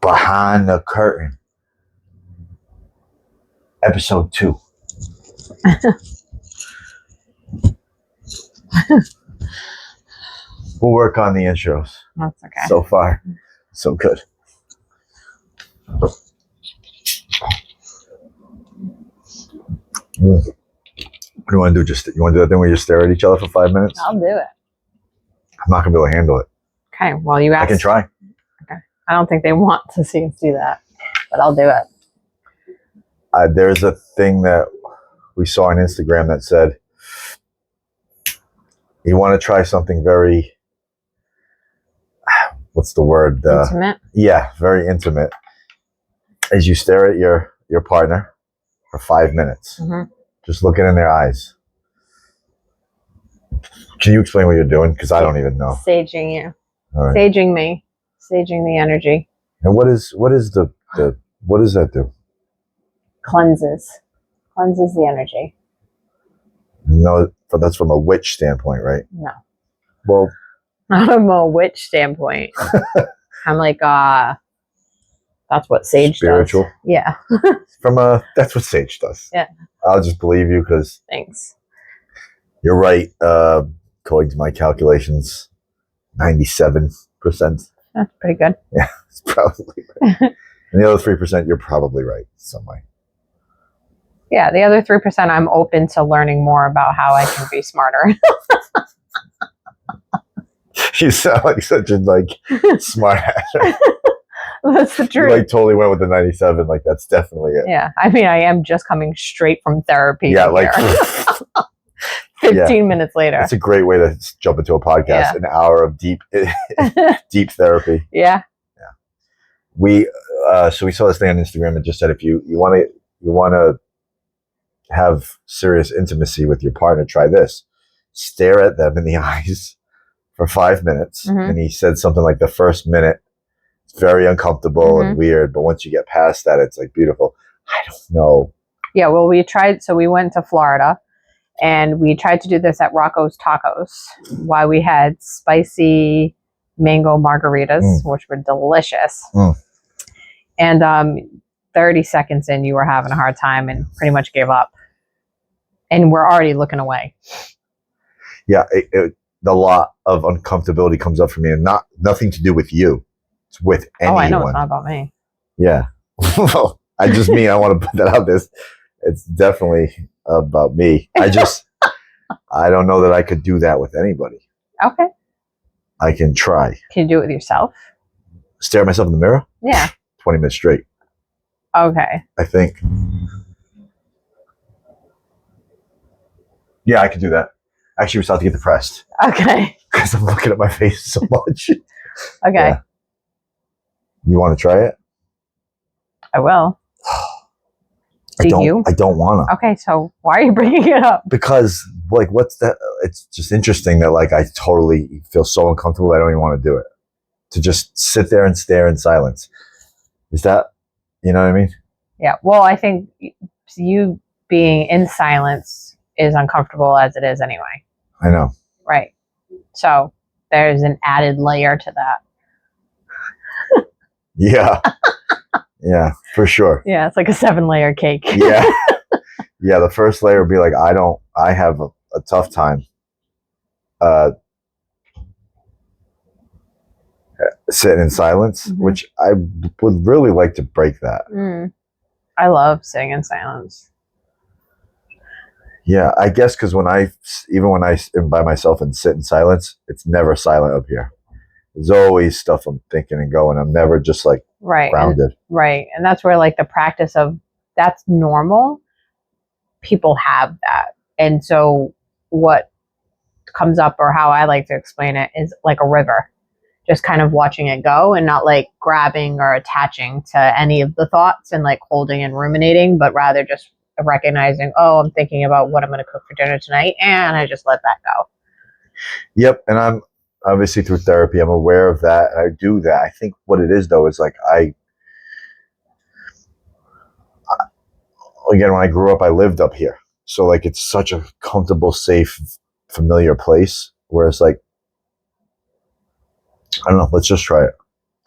Behind the Curtain, episode 2. We'll work on the intros. That's okay. So far, so good. What do you want to do? You want to do that thing where you stare at each other for 5 minutes? I'll do it. I'm not going to be able to handle it. Okay, well, you asked. I can try. Okay. I don't think they want to see us do that, but I'll do it. There's a thing that we saw on Instagram that said, you want to try something very, what's the word? Intimate? Yeah, very intimate. As you stare at your partner for 5 minutes, just looking in their eyes. Can you explain what you're doing? Because I don't even know. Saging you. All right. Saging me. Saging the energy. And what does that do? Cleanses the energy. No, but that's from a witch standpoint, right? No. Well, Not from a witch standpoint. I'm like, that's what sage spiritual. does. Yeah. That's what sage does. Yeah. I'll just believe you because Thanks. you're right. According to my calculations, 97%. That's pretty good. Yeah, it's probably right. And the other 3%, you're probably right some way. Yeah, the other 3%, I'm open to learning more about how I can be smarter. You sound like such a smart ass. That's the truth. You totally went with the 97. That's definitely it. Yeah, I mean, I am just coming straight from therapy. Yeah, 15 minutes later. It's a great way to jump into a podcast. Yeah. An hour of deep therapy. Yeah. So we saw this thing on Instagram and just said if you want to have serious intimacy with your partner, try this. Stare at them in the eyes for 5 minutes. And he said something like the first minute, it's very uncomfortable and weird, but once you get past that, it's beautiful. I don't know. Yeah, well, we went to Florida and we tried to do this at Rocco's Tacos while we had spicy mango margaritas, which were delicious. And 30 seconds in, you were having a hard time and pretty much gave up. And we're already looking away. Yeah, a lot of uncomfortability comes up for me, and nothing to do with you. It's with anyone. Oh, I know, it's not about me. Yeah. Well, I want to put that out there. It's definitely about me. I don't know that I could do that with anybody. Okay. I can try. Can you do it with yourself? Stare at myself in the mirror? Yeah. 20 minutes straight. Okay. I think. Yeah, I could do that. Actually, we're starting to get depressed. Okay. Because I'm looking at my face so much. Okay. Yeah. You want to try it? I will. I don't want to. Okay, so why are you bringing it up? Because, what's that? It's just interesting that, I totally feel so uncomfortable I don't even want to do it. To just sit there and stare in silence. Is that, you know what I mean? Yeah, well, I think you being in silence is uncomfortable as it is anyway. I know. Right. So there's an added layer to that. Yeah. Yeah, for sure. Yeah, it's like a 7-layer cake. Yeah. Yeah, the first layer would be I have a tough time sitting in silence, which I would really like to break that. I love sitting in silence. Yeah, I guess because when I am by myself and sit in silence, it's never silent up here. There's always stuff I'm thinking and going. I'm never just grounded. And that's where the practice of that's normal. People have that. And so what comes up, or how I like to explain it, is like a river. Just kind of watching it go and not grabbing or attaching to any of the thoughts and holding and ruminating, but rather just recognizing, oh, I'm thinking about what I'm going to cook for dinner tonight, and I just let that go. Yep. And I'm obviously through therapy, I'm aware of that. And I do that. I think what it is though is again, when I grew up, I lived up here. So it's such a comfortable, safe, familiar place where it's I don't know, let's just try it.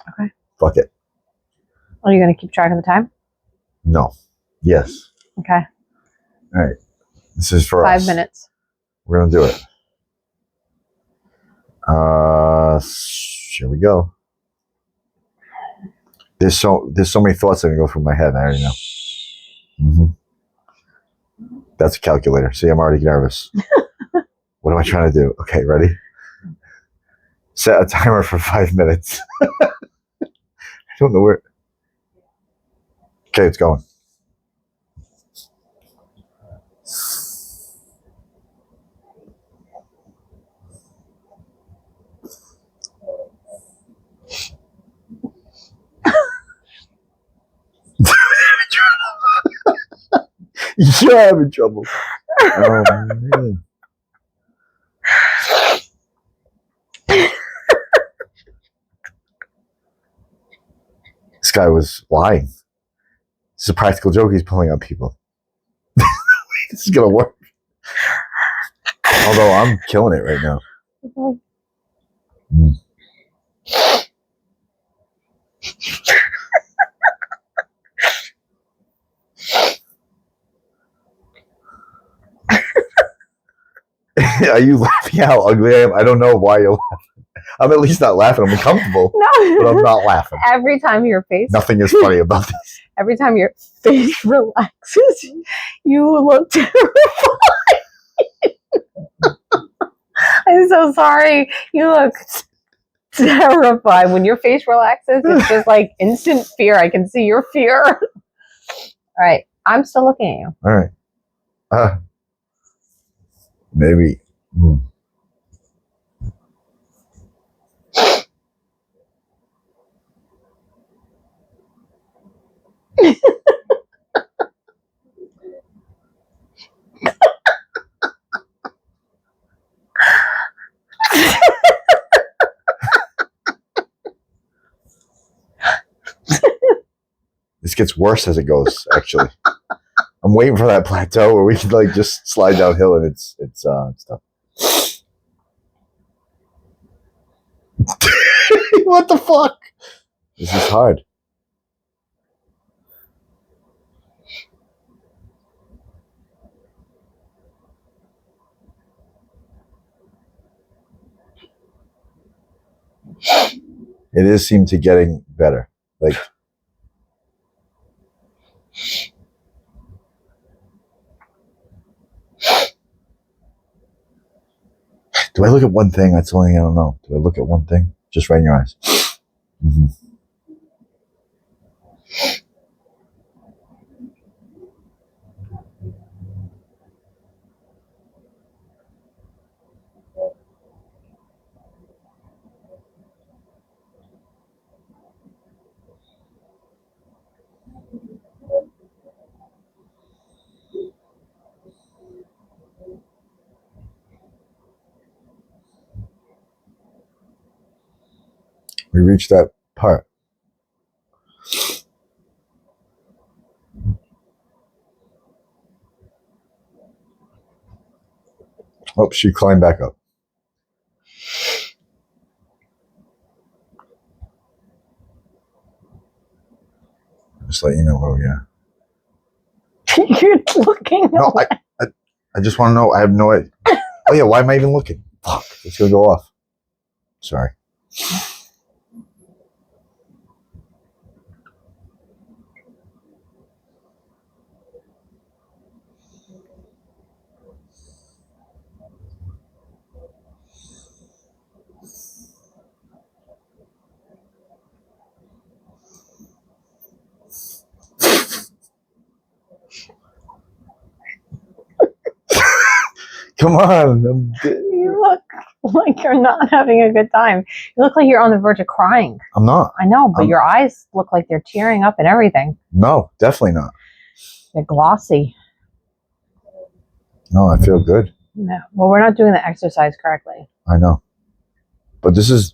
Okay. Fuck it. Are you going to keep track of the time? No. Yes. Okay. All right. This is for 5 us. minutes. We're gonna do it. Here we go. There's so many thoughts that go through my head. I already know. That's a calculator. See, I'm already nervous. What am I trying to do? Okay, ready? Set a timer for 5 minutes. I don't know where. Okay, it's going. Yeah, I'm in trouble. Oh, man. This guy was lying. This is a practical joke he's pulling on people. This is gonna work. Although I'm killing it right now. Mm. Are you laughing how ugly I am? I don't know why you're laughing. I'm at least not laughing. I'm uncomfortable, No. but I'm not laughing. Every time your face. Nothing is funny about this. Every time your face relaxes, you look terrified. I'm so sorry. You look terrified. When your face relaxes, it's just like instant fear. I can see your fear. All right. I'm still looking at you. All right. Maybe. This gets worse as it goes, actually. I'm waiting for that plateau where we can like just slide downhill and it's stuff. What the fuck? This is hard. It is seem to getting better. Like do I look at one thing? That's the only thing I don't know. Do I look at one thing? Just right in your eyes. Mm-hmm. We reached that part. Oh, she climbed back up. Just let you know where we are. You're looking. No, I just want to know. I have no idea. Oh yeah, why am I even looking? Fuck, it's gonna go off. Sorry. Come on. You look like you're not having a good time. You look like you're on the verge of crying. I'm not. I know, but your eyes look like they're tearing up and everything. No, definitely not. They're glossy. No, I feel good. No. Well, we're not doing the exercise correctly. I know. But this is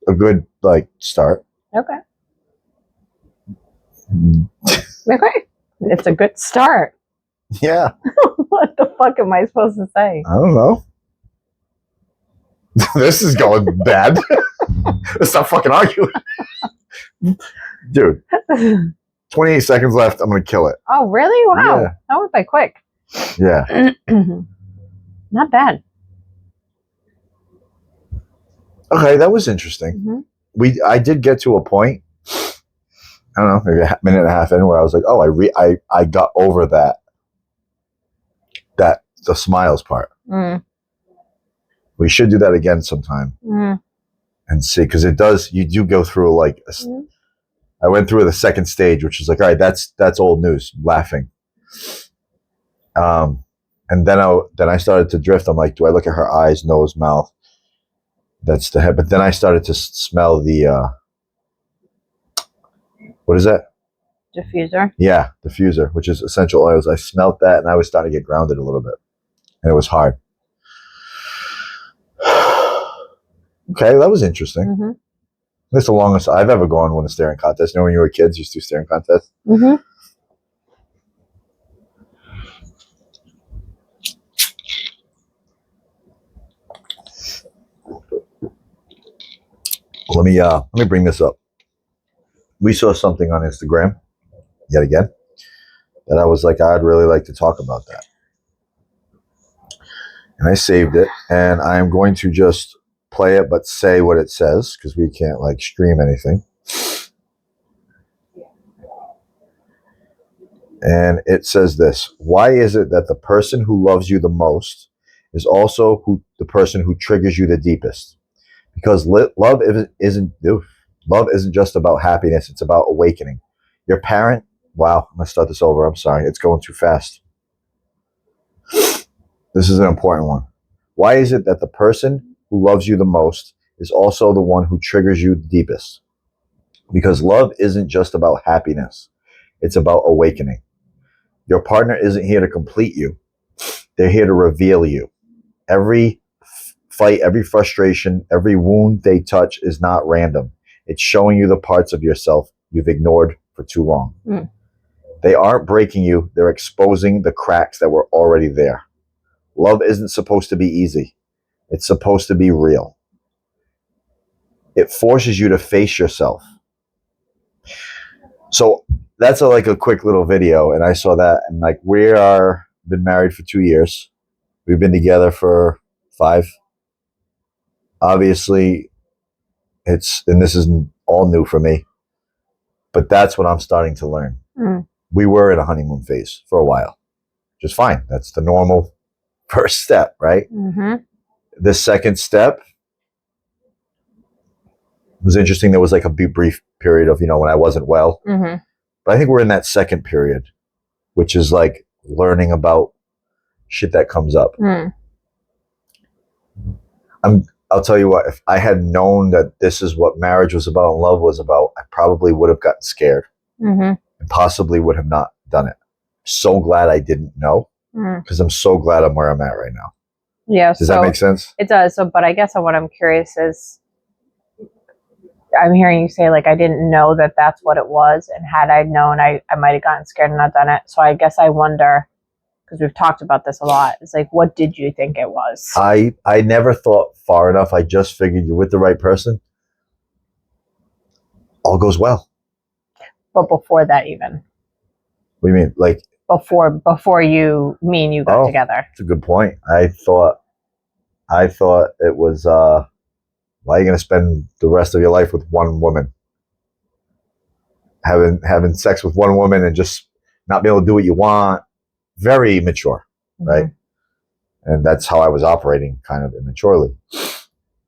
a good, like, start. Okay. Okay. It's a good start. Yeah. What the fuck am I supposed to say? I don't know. This is going bad. Let's not fucking argue. Dude, 28 seconds left. I'm going to kill it. Oh, really? Wow. Yeah. That went by quick. Yeah. Not bad. Okay, that was interesting. I did get to a point, I don't know, maybe a minute and a half in, where I was like, oh, I got over the smiles part. We should do that again sometime and see, because you do go through like I went through the second stage, which is like, all right, that's old news, laughing. And then I started to drift. I'm like, do I look at her eyes, nose, mouth? That's the head. But then I started to smell the what is that? Diffuser. Yeah, diffuser, which is essential oils. I smelt that, and I was starting to get grounded a little bit, and it was hard. Okay, that was interesting. That's the longest I've ever gone with a staring contest. You know, when you were kids, you used to do staring contests. Let me bring this up. We saw something on Instagram, yet again, that I was like, I'd really like to talk about that. And I saved it, and I'm going to just play it, but say what it says, because we can't like stream anything. And it says this: why is it that the person who loves you the most is also the person who triggers you the deepest? Because love isn't just about happiness, it's about awakening. Your parent, wow, I'm going to start this over. I'm sorry. It's going too fast. This is an important one. Why is it that the person who loves you the most is also the one who triggers you the deepest? Because love isn't just about happiness. It's about awakening. Your partner isn't here to complete you. They're here to reveal you. Every fight, every frustration, every wound they touch is not random. It's showing you the parts of yourself you've ignored for too long. They aren't breaking you. They're exposing the cracks that were already there. Love isn't supposed to be easy. It's supposed to be real. It forces you to face yourself. So that's like a quick little video, and I saw that, and like been married for 2 years. We've been together for 5. Obviously, and this is all new for me, but that's what I'm starting to learn. We were in a honeymoon phase for a while, which is fine. That's the normal first step, right? The second step was interesting. There was like a brief period of, when I wasn't well. But I think we're in that second period, which is like learning about shit that comes up. I'll tell you what, if I had known that this is what marriage was about and love was about, I probably would have gotten scared and possibly would have not done it. So glad I didn't know, because I'm so glad I'm where I'm at right now. Yeah. Does that make sense? It does. So, but I guess what I'm curious is, I'm hearing you say, like, I didn't know that that's what it was. And had I known, I might have gotten scared and not done it. So I guess I wonder, because we've talked about this a lot, it's like, what did you think it was? I never thought far enough. I just figured you're with the right person, all goes well. But before that, even. What do you mean? Like, before you got together. That's a good point. I thought it was, why are you going to spend the rest of your life with one woman? Having sex with one woman and just not be able to do what you want. Very immature, right? And that's how I was operating, kind of immaturely.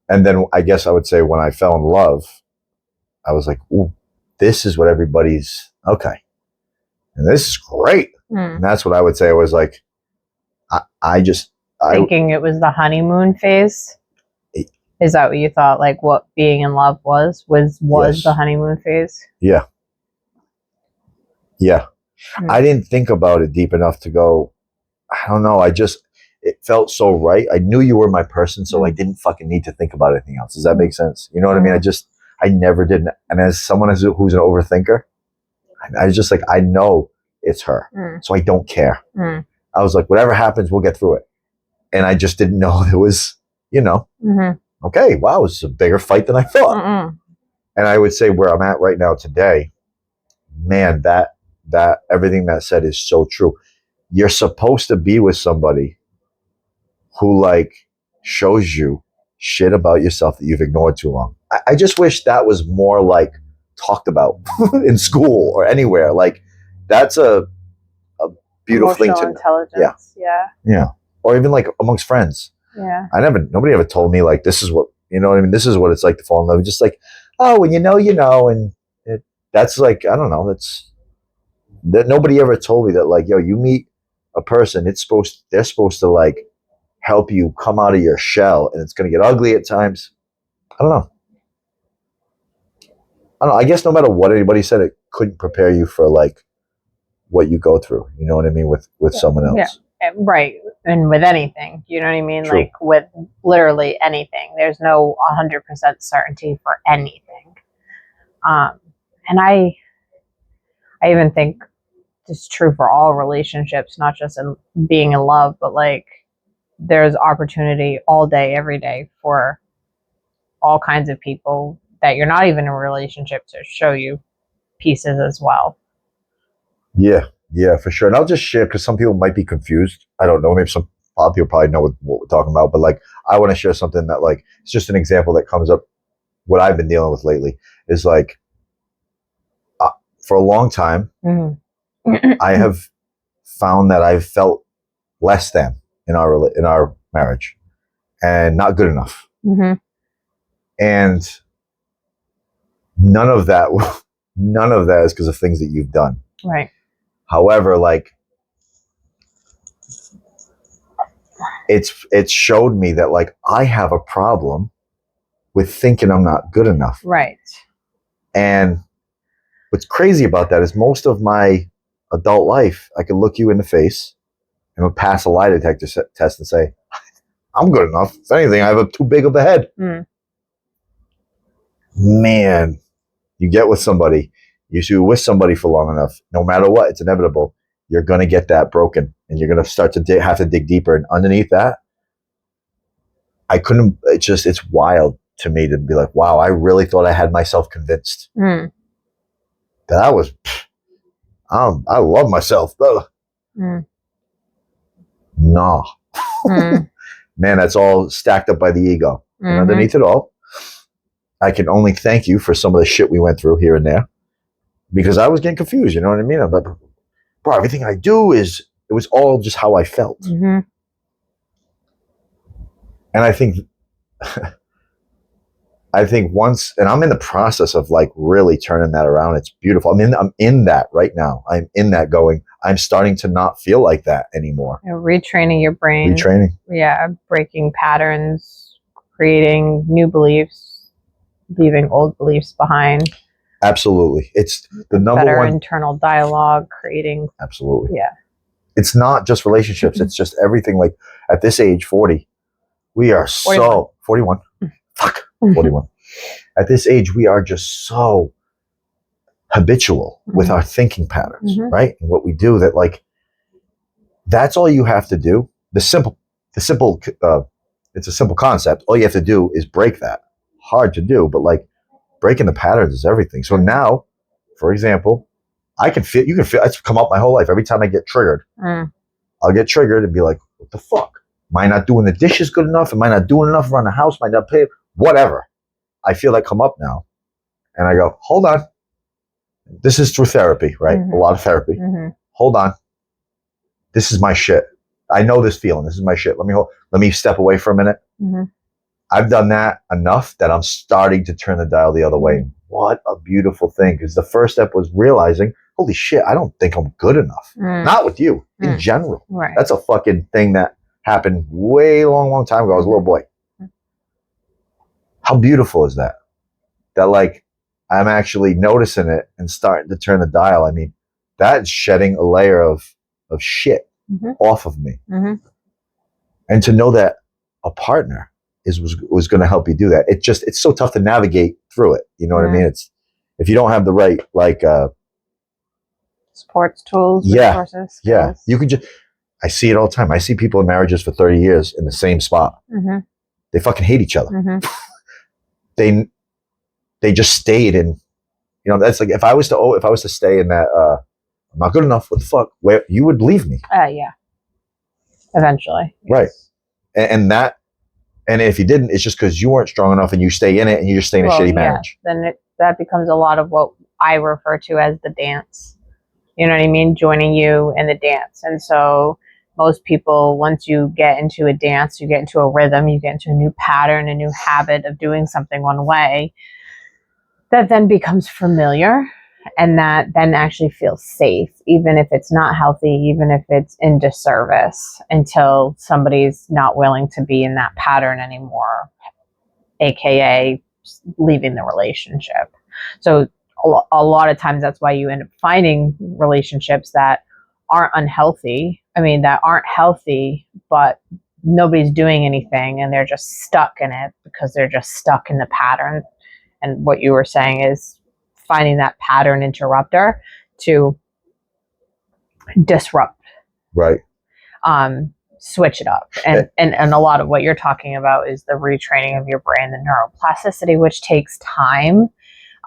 And then I guess I would say when I fell in love, I was like, ooh, this is what everybody's, okay. And this is great. And that's what I would say. I was like, thinking it was the honeymoon phase. Is that what you thought? Like what being in love was yes. The honeymoon phase? Yeah. I didn't think about it deep enough to go, I don't know. It felt so right. I knew you were my person, so I didn't fucking need to think about anything else. Does that make sense? You know what I mean? I never did. And as someone who's an overthinker, I was just like, I know it's her. So I don't care. I was like, whatever happens, we'll get through it. And I just didn't know there was, okay, wow, it's a bigger fight than I thought. And I would say where I'm at right now today, man, that everything that said is so true. You're supposed to be with somebody who like shows you shit about yourself that you've ignored too long. I just wish that was more like talked about in school or anywhere. Like that's a beautiful thing to intelligence. Yeah. Or even like amongst friends. Yeah. Nobody ever told me like this is what, you know what I mean? This is what it's like to fall in love. Just like, oh, when you know, and that's like, I don't know, that nobody ever told me that like, yo, you meet a person, they're supposed to like help you come out of your shell, and it's going to get ugly at times. I don't know. I guess no matter what anybody said, it couldn't prepare you for like what you go through. You know what I mean? With someone else. Yeah. Right. And with anything, you know what I mean? True. Like with literally anything, there's no 100% certainty for anything. And I even think it's true for all relationships, not just in being in love, but like there's opportunity all day, every day for all kinds of people that you're not even in a relationship to show you pieces as well. Yeah, for sure. And I'll just share because some people might be confused. I don't know. Maybe a lot of people probably know what we're talking about, but like I want to share something that like it's just an example that comes up. What I've been dealing with lately is like for a long time, I have found that I've felt less than in our marriage and not good enough. And none of that is because of things that you've done. Right. However, like it's showed me that like I have a problem with thinking I'm not good enough. Right. And what's crazy about that is most of my adult life, I could look you in the face and would pass a lie detector test and say, I'm good enough. If anything, I have too big of a head. Man, you get with somebody, you're with somebody for long enough, no matter what, it's inevitable. You're going to get that broken and you're going to start to have to dig deeper. And underneath that, it's wild to me to be like, wow, I really thought I had myself convinced that I love myself. No. Man, that's all stacked up by the ego. And underneath it all, I can only thank you for some of the shit we went through here and there because I was getting confused. You know what I mean? I'm like, bro, everything I do it was all just how I felt. And I think once, and I'm in the process of like really turning that around. It's beautiful. I'm in that right now. I'm in that going, I'm starting to not feel like that anymore. Retraining your brain. Retraining. Yeah. Breaking patterns, creating new beliefs, leaving old beliefs behind. Absolutely. It's the number better one internal dialogue, creating. Absolutely. Yeah. It's not just relationships. It's just everything. Like at this age, 40, we are 41. Fuck. 41. At this age, we are just so habitual with our thinking patterns, right? And what we do that like, that's all you have to do. It's a simple concept. All you have to do is break that. Hard to do, but like breaking the patterns is everything. So now, for example, you can feel, it's come up my whole life. Every time I get triggered, I'll get triggered and be like, what the fuck? Am I not doing the dishes good enough? Am I not doing enough around the house? Am I not paying? Whatever. I feel that come up now. And I go, hold on. This is through therapy, right? A lot of therapy. Hold on. This is my shit. I know this feeling. This is my shit. Let me step away for a minute. I've done that enough that I'm starting to turn the dial the other way. What a beautiful thing. Because the first step was realizing, holy shit, I don't think I'm good enough. Not with you, in general. Right. That's a fucking thing that happened way long time ago. I was a little boy. How beautiful is that? That like, I'm actually noticing it and starting to turn the dial. I mean, that's shedding a layer of shit off of me. And to know that a partner was going to help you do that. It's so tough to navigate through it. You know what I mean? It's, if you don't have the right, like, sports tools, resources. Yeah. You could I see it all the time. I see people in marriages for 30 years in the same spot. They fucking hate each other. They just stayed in You know, that's like if I was to stay in that I'm not good enough, what the fuck, where you would leave me. Yeah. Eventually. Right. And that, and if you didn't, it's just because you weren't strong enough and you stay in it and you just stay in a shitty marriage. Then that becomes a lot of what I refer to as the dance. You know what I mean? Joining you in the dance. And so most people, once you get into a dance, you get into a rhythm, you get into a new pattern, a new habit of doing something one way, that then becomes familiar, and that then actually feels safe, even if it's not healthy, even if it's in disservice, until somebody's not willing to be in that pattern anymore, aka leaving the relationship. So a lot of times that's why you end up finding relationships that aren't unhealthy. I mean, that aren't healthy, but nobody's doing anything and they're just stuck in it because they're just stuck in the pattern. And what you were saying is finding that pattern interrupter to disrupt. Right. Switch it up. And a lot of what you're talking about is the retraining of your brain, the neuroplasticity, which takes time.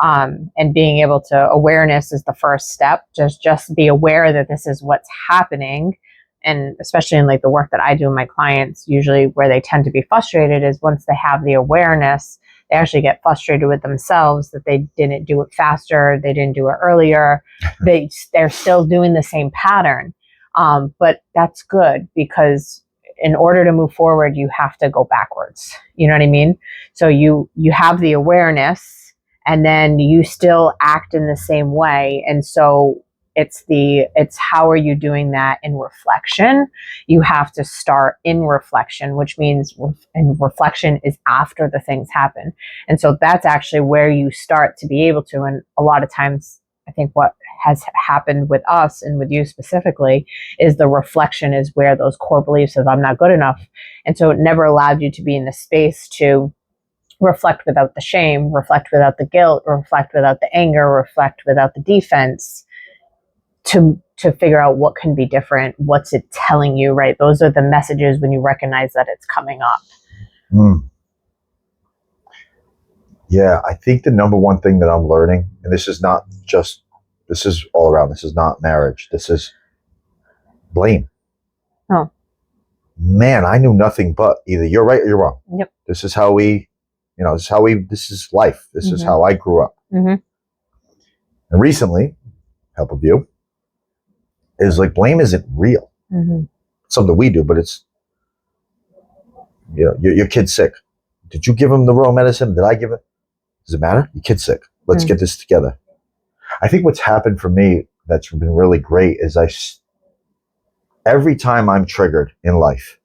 And being able to, awareness is the first step. Just be aware that this is what's happening. And especially in like the work that I do with my clients, usually where they tend to be frustrated is once they have the awareness, they actually get frustrated with themselves that they didn't do it faster, they didn't do it earlier. They're still doing the same pattern. But that's good, because in order to move forward, you have to go backwards. You know what I mean? So you have the awareness, and then you still act in the same way. And so it's how are you doing that in reflection? You have to start in reflection, which means, and reflection is after the things happen. And so that's actually where you start to be able to, and a lot of times I think what has happened with us and with you specifically is the reflection is where those core beliefs of I'm not good enough. And so it never allowed you to be in the space to reflect without the shame, reflect without the guilt, reflect without the anger, reflect without the defense, to figure out what can be different. What's it telling you, right? Those are the messages when you recognize that it's coming up. Yeah, I think the number one thing that I'm learning, and this is all around, this is not marriage, this is blame. Oh. Man, I knew nothing but either you're right or you're wrong. Yep. This is life. This is how I grew up. Mm-hmm. And recently, help of you, is like blame isn't real. Mm-hmm. It's something we do, but it's, your kid's sick. Did you give him the wrong medicine? Did I give it? Does it matter? Your kid's sick. Let's get this together. I think what's happened for me that's been really great is every time I'm triggered in life,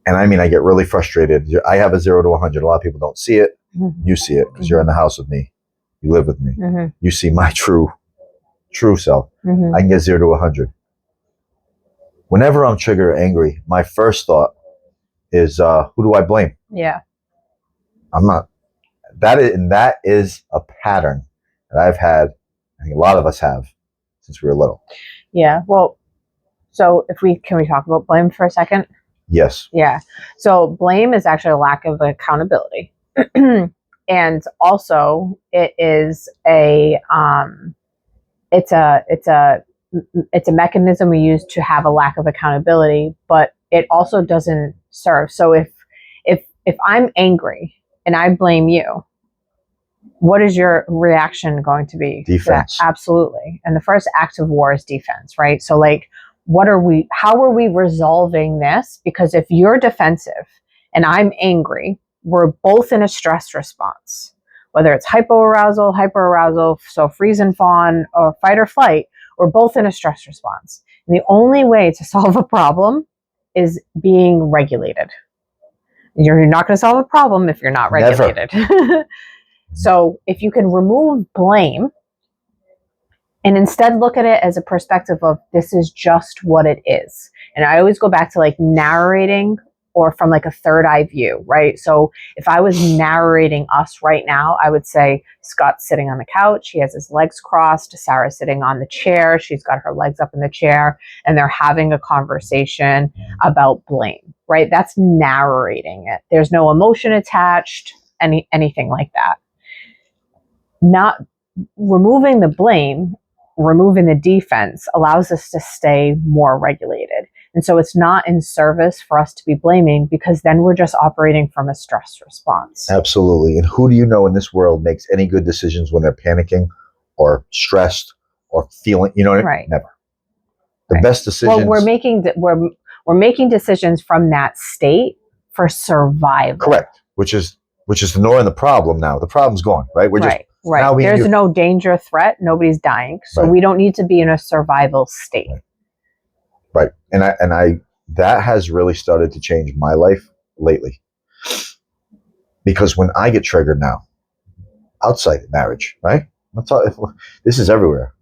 and I mean, I get really frustrated. I have a 0 to 100. A lot of people don't see it. Mm-hmm. You see it because you're in the house with me. You live with me. Mm-hmm. You see my true self. Mm-hmm. I can get 0 to 100. Whenever I'm triggered or angry, my first thought is, who do I blame? Yeah. I'm not. That is a pattern that I've had. I think a lot of us have since we were little. Yeah. Well, so can we talk about blame for a second? Yes. Yeah. So blame is actually a lack of accountability. And also it is it's a mechanism we use to have a lack of accountability, but it also doesn't serve. So if I'm angry and I blame you, what is your reaction going to be? Defense. Absolutely. And the first act of war is defense, right? So like, how are we resolving this? Because if you're defensive and I'm angry, we're both in a stress response, whether it's hyperarousal, so freeze and fawn, or fight or flight, we're both in a stress response. And the only way to solve a problem is being regulated. You're not going to solve a problem if you're not regulated. So if you can remove blame and instead look at it as a perspective of this is just what it is. And I always go back to like narrating or from like a third eye view, right? So if I was narrating us right now, I would say Scott's sitting on the couch. He has his legs crossed. Sarah's sitting on the chair. She's got her legs up in the chair and they're having a conversation about blame, right? That's narrating it. There's no emotion attached, anything like that. removing the blame, removing the defense allows us to stay more regulated. And so it's not in service for us to be blaming, because then we're just operating from a stress response. Absolutely. And who do you know in this world makes any good decisions when they're panicking or stressed or feeling, you know what I mean? Right. Never. The best decisions. Well, we're making decisions from that state for survival. Correct. Which is ignoring the problem now. The problem's gone, right? We're just right. Now There's no danger threat. Nobody's dying. So we don't need to be in a survival state. Right. And I that has really started to change my life lately. Because when I get triggered now, outside of marriage, right? This is everywhere.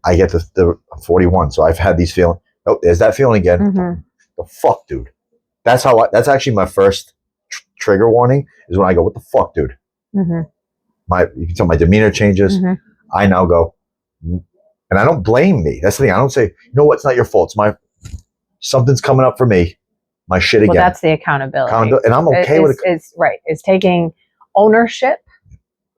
I get the 41, so I've had these feelings. Oh, there's that feeling again. Mm-hmm. The fuck, dude. That's actually my first trigger warning, is when I go, what the fuck, dude? Mm-hmm. You can tell my demeanor changes. Mm-hmm. I now go, and I don't blame me. That's the thing. I don't say, you know what, it's not your fault. Something's coming up for me. My shit again. Well, that's the accountability. And I'm okay with it. It's taking ownership.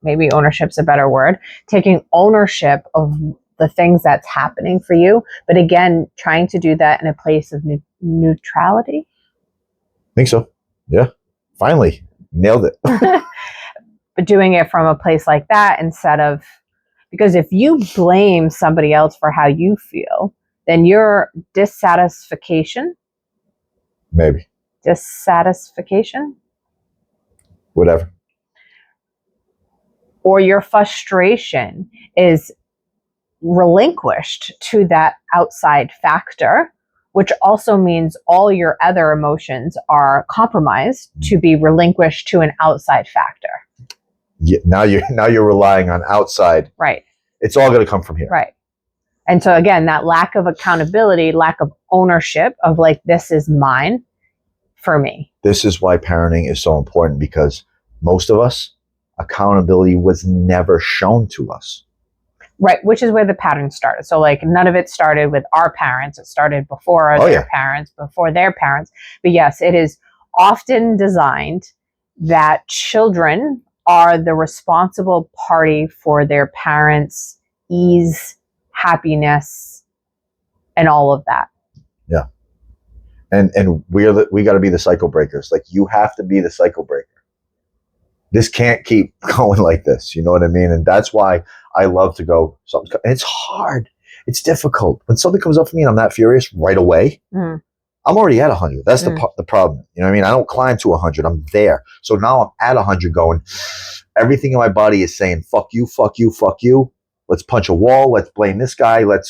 Maybe ownership's a better word. Taking ownership of the things that's happening for you. But again, trying to do that in a place of neutrality. I think so. Yeah. Finally. Nailed it. But doing it from a place like that instead of, because if you blame somebody else for how you feel, then your dissatisfaction. Whatever. Or your frustration is relinquished to that outside factor, which also means all your other emotions are compromised to be relinquished to an outside factor. Yeah, now you're relying on outside. Right. It's all going to come from here. Right. And so again, that lack of accountability, lack of ownership of like, this is mine for me. This is why parenting is so important, because most of us, accountability was never shown to us. Right, which is where the pattern started. So like none of it started with our parents. It started before their parents, before their parents. But yes, it is often designed that children are the responsible party for their parents' ease, happiness, and all of that. Yeah. And we got to be the cycle breakers. Like, you have to be the cycle breaker. This can't keep going like this. You know what I mean? And that's why I love to go. And it's hard. It's difficult. When something comes up for me and I'm not furious right away, I'm already at 100. That's the problem. You know what I mean? I don't climb to 100. I'm there. So now I'm at 100 going, everything in my body is saying, fuck you, fuck you, fuck you. Let's punch a wall. Let's blame this guy. And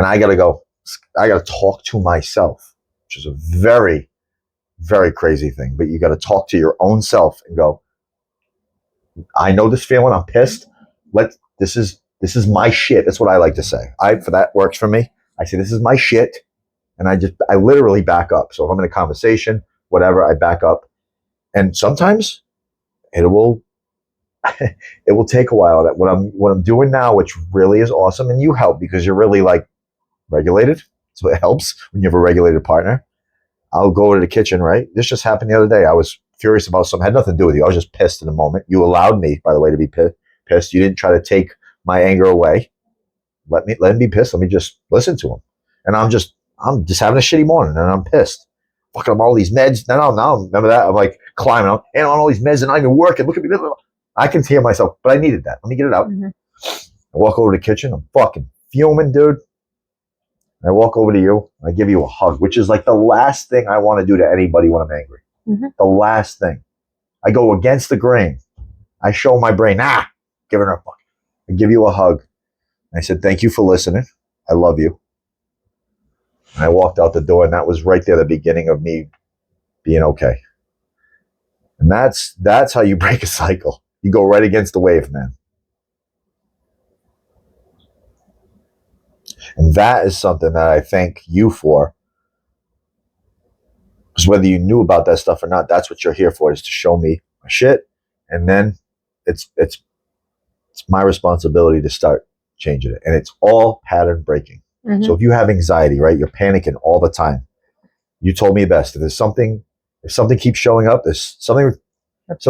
I got to talk to myself, which is a very, very crazy thing. But you got to talk to your own self and go, I know this feeling. I'm pissed. This is my shit. That's what I like to say. For that works for me. I say, this is my shit. And I literally back up. So if I'm in a conversation, whatever, I back up. And sometimes it will take a while. That what I'm doing now, which really is awesome, and you help because you're really like regulated. So it helps when you have a regulated partner. I'll go to the kitchen, right? This just happened the other day. I was furious about something. Had nothing to do with you. I was just pissed in the moment. You allowed me, by the way, to be pissed. You didn't try to take my anger away. Let him be pissed. Let me just listen to him. And I'm just having a shitty morning, and I'm pissed. Fucking, I'm on all these meds. Now, remember that? I'm like climbing up, and I'm on all these meds, and I'm not even working. Look at me. I can hear myself, but I needed that. Let me get it out. Mm-hmm. I walk over to the kitchen. I'm fucking fuming, dude. I walk over to you. I give you a hug, which is like the last thing I want to do to anybody when I'm angry. Mm-hmm. The last thing. I go against the grain. I show my brain, give it a fuck. I give you a hug. I said, thank you for listening. I love you. And I walked out the door, and that was right there, the beginning of me being okay. And that's how you break a cycle. You go right against the wave, man. And that is something that I thank you for. Because whether you knew about that stuff or not, that's what you're here for, is to show me my shit. And then it's my responsibility to start changing it. And it's all pattern breaking. Mm-hmm. So if you have anxiety, right, you're panicking all the time. You told me best. If something keeps showing up, something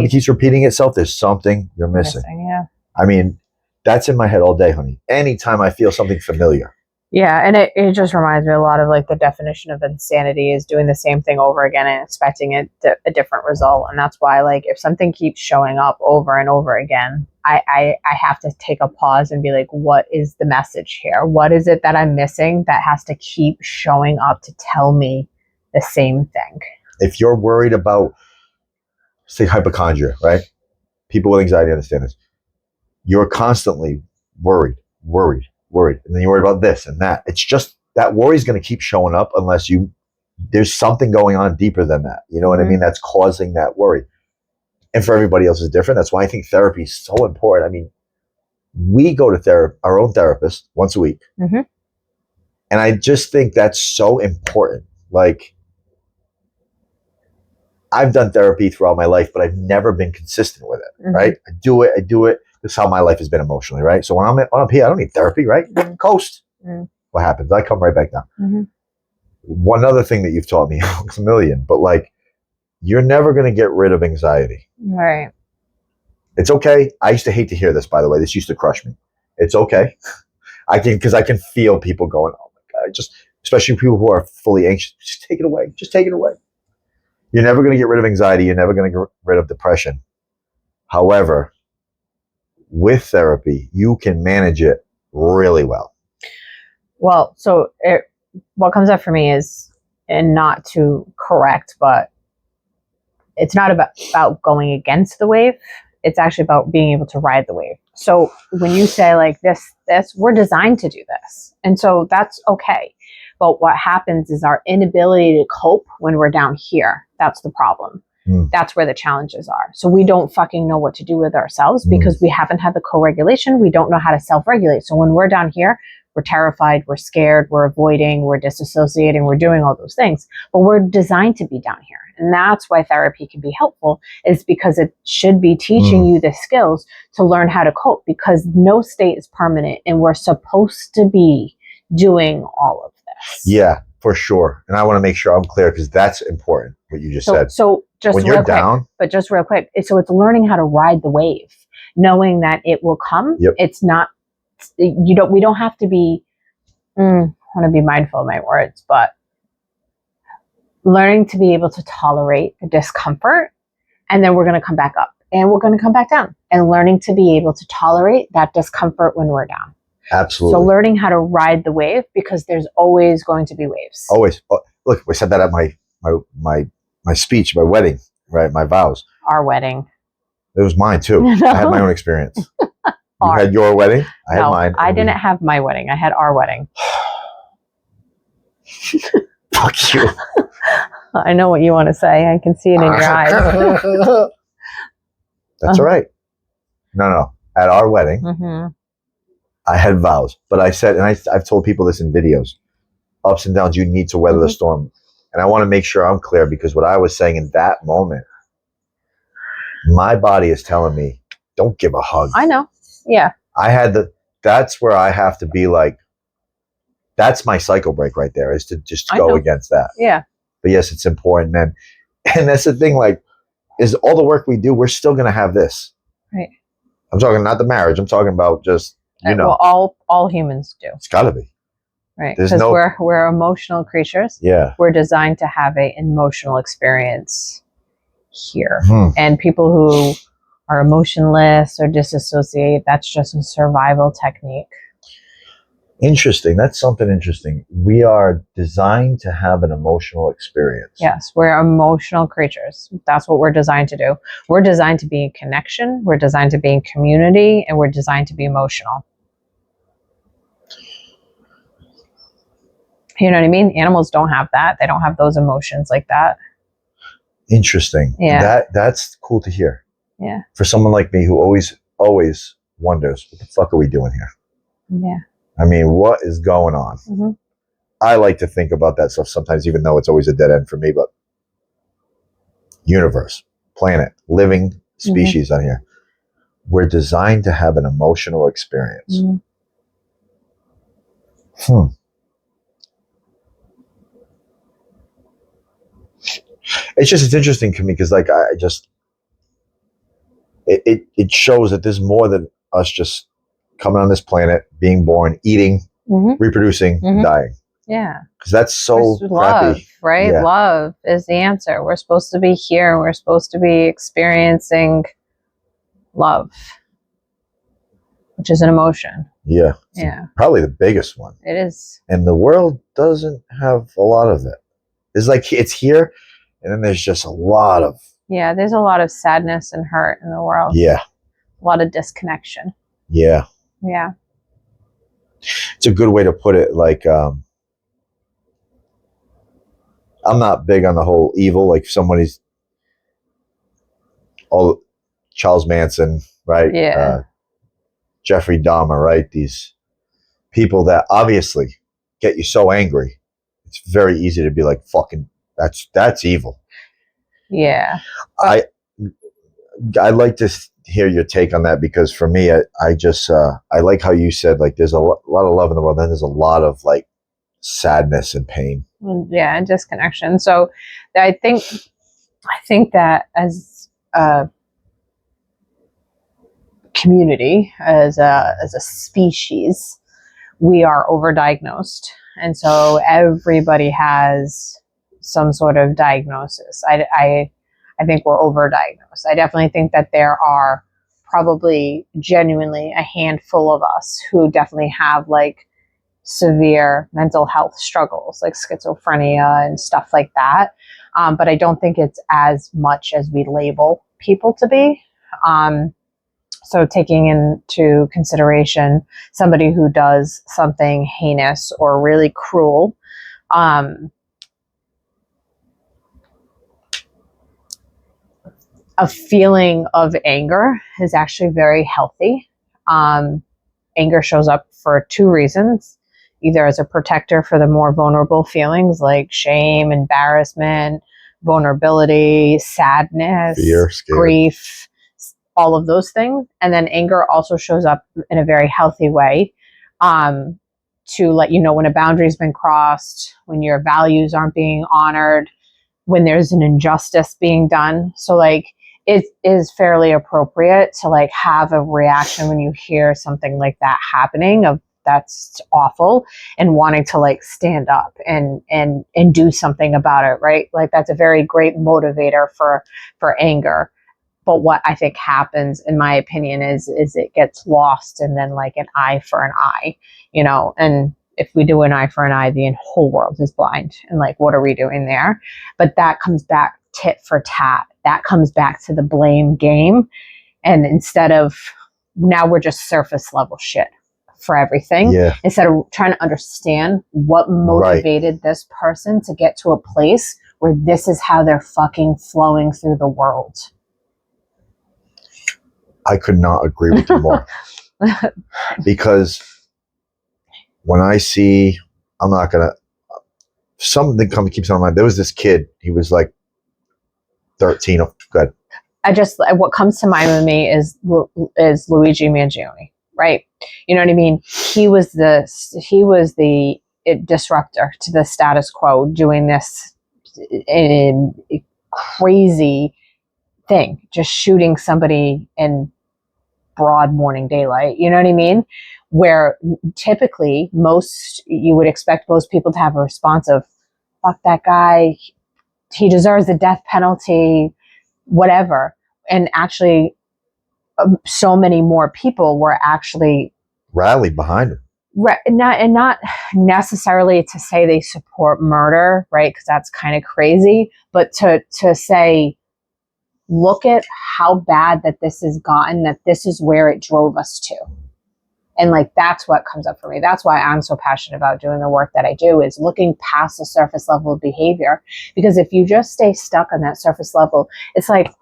keeps repeating itself, there's something you're missing. Yeah. I mean, that's in my head all day, honey. Anytime I feel something familiar. Yeah, and it just reminds me a lot of like the definition of insanity is doing the same thing over again and expecting a different result. And that's why, like, if something keeps showing up over and over again, I have to take a pause and be like, what is the message here? What is it that I'm missing that has to keep showing up to tell me the same thing? If you're worried about, say, hypochondria, right? People with anxiety understand this. You're constantly worried. And then you worry about this and that. It's just that worry is going to keep showing up unless there's something going on deeper than that. You know what I mean? That's causing that worry. And for everybody else is different. That's why I think therapy is so important. I mean, we go to our own therapist once a week. Mm-hmm. And I just think that's so important. Like, I've done therapy throughout my life, but I've never been consistent with it, right? I do it. This is how my life has been emotionally, right? So when I'm up here, I don't need therapy, right? Coast. What happens? I come right back down. One other thing that you've taught me, it's a million, but like, you're never going to get rid of anxiety. Right. It's okay. I used to hate to hear this, by the way. This used to crush me. It's okay. Because I can feel people going, oh my God, especially people who are fully anxious. Just take it away. Just take it away. You're never going to get rid of anxiety. You're never going to get rid of depression. However, with therapy, you can manage it really well. Well, so what comes up for me is, and not to correct, but it's not about going against the wave. It's actually about being able to ride the wave. So when you say like this, we're designed to do this. And so that's okay. But what happens is our inability to cope when we're down here. That's the problem. That's where the challenges are. So we don't fucking know what to do with ourselves because we haven't had the co-regulation. We don't know how to self-regulate. So when we're down here, we're terrified, we're scared, we're avoiding, we're disassociating, we're doing all those things. But we're designed to be down here. And that's why therapy can be helpful, is because it should be teaching you the skills to learn how to cope, because no state is permanent and we're supposed to be doing all of this. Yeah, for sure. And I want to make sure I'm clear because that's important, what you just said. So just when real you're quick, down, but just real quick. So it's learning how to ride the wave, knowing that it will come. Yep. It's not, we don't have to be, I want to be mindful of my words, but learning to be able to tolerate the discomfort, and then we're going to come back up and we're going to come back down, and learning to be able to tolerate that discomfort when we're down. Absolutely. So learning how to ride the wave, because there's always going to be waves. Always. Oh, look, we said that at my speech, my wedding, right? My vows. Our wedding. It was mine too. No. I had my own experience. You had your wedding. I had mine. I didn't have my wedding. I had our wedding. Fuck you. I know what you want to say. I can see it in your eyes. That's all right. No. At our wedding, I had vows, but I said, and I've told people this in videos, ups and downs, you need to weather the storm. And I want to make sure I'm clear, because what I was saying in that moment, my body is telling me, don't give a hug. I know. Yeah. That's where I have to be like, that's my cycle break right there, is to just go against that. Yeah. But yes, it's important, man. And that's the thing, like, is all the work we do, we're still going to have this. Right. I'm talking not the marriage. I'm talking about just, well, all humans do. It's got to be. Right. Because we're emotional creatures. Yeah. We're designed to have an emotional experience here. And people who are emotionless or disassociate, that's just a survival technique. Interesting. That's something interesting. We are designed to have an emotional experience. Yes, we're emotional creatures. That's what we're designed to do. We're designed to be in connection. We're designed to be in community, and we're designed to be emotional. You know what I mean? Animals don't have that. They don't have those emotions like that. Interesting. Yeah. That's cool to hear. Yeah. For someone like me who always wonders, what the fuck are we doing here? Yeah. I mean, what is going on? I like to think about that stuff sometimes, even though it's always a dead end for me, but universe, planet, living species on here. We're designed to have an emotional experience. It's interesting to me because, like, it shows that there's more than us just coming on this planet, being born, eating, reproducing, dying. Yeah. Because that's so Just crappy. love, right? Yeah. Love is the answer. We're supposed to be here. We're supposed to be experiencing love, which is an emotion. Yeah. Yeah. Probably the biggest one. It is. And the world doesn't have a lot of it. It's like it's here, and then there's just a lot of. Yeah, there's a lot of sadness and hurt in the world. Yeah. A lot of disconnection. Yeah. Yeah. It's a good way to put it. Like, I'm not big on the whole evil. Like, somebody's all Charles Manson, right? Yeah. Jeffrey Dahmer, right? These people that obviously get you so angry. It's very easy to be like, fucking, that's evil. Yeah. I'd like to hear your take on that, because for me, I just I like how you said, like, there's a lot of love in the world, then there's a lot of like sadness and pain. Yeah, and disconnection. So I think that as a community, as a species, we are overdiagnosed, and so everybody has some sort of diagnosis. I think we're overdiagnosed. I definitely think that there are probably genuinely a handful of us who definitely have like severe mental health struggles, like schizophrenia and stuff like that. But I don't think it's as much as we label people to be. So taking into consideration somebody who does something heinous or really cruel, a feeling of anger is actually very healthy. Anger shows up for two reasons: either as a protector for the more vulnerable feelings like shame, embarrassment, vulnerability, sadness, Fear, grief, all of those things. And then anger also shows up in a very healthy way, to let you know when a boundary's been crossed, when your values aren't being honored, when there's an injustice being done. So like, it is fairly appropriate to like have a reaction when you hear something like that happening, of that's awful, and wanting to like stand up and do something about it, right? Like that's a very great motivator for anger. But what I think happens, in my opinion, is it gets lost and then like an eye for an eye, you know, and if we do an eye for an eye, the whole world is blind. And like, what are we doing there? But that comes back tit for tat. That comes back to the blame game. And instead of, now we're just surface level shit for everything. Yeah. Instead of trying to understand what motivated this person to get to a place where this is how they're fucking flowing through the world. I could not agree with you more. Because when I see, I'm not going to, something keeps on my mind. There was this kid, he was like 13. Oh, good. What comes to mind with me is Luigi Mangione, right? You know what I mean? He was the disruptor to the status quo, doing this crazy thing, just shooting somebody in broad morning daylight. You know what I mean? Where typically you would expect most people to have a response of, fuck that guy, he deserves the death penalty, whatever. And actually, so many more people were actually rallied behind him. Not necessarily to say they support murder, right? Because that's kind of crazy. But to say, look at how bad that this has gotten, that this is where it drove us to. And like, that's what comes up for me. That's why I'm so passionate about doing the work that I do, is looking past the surface level of behavior. Because if you just stay stuck on that surface level, it's like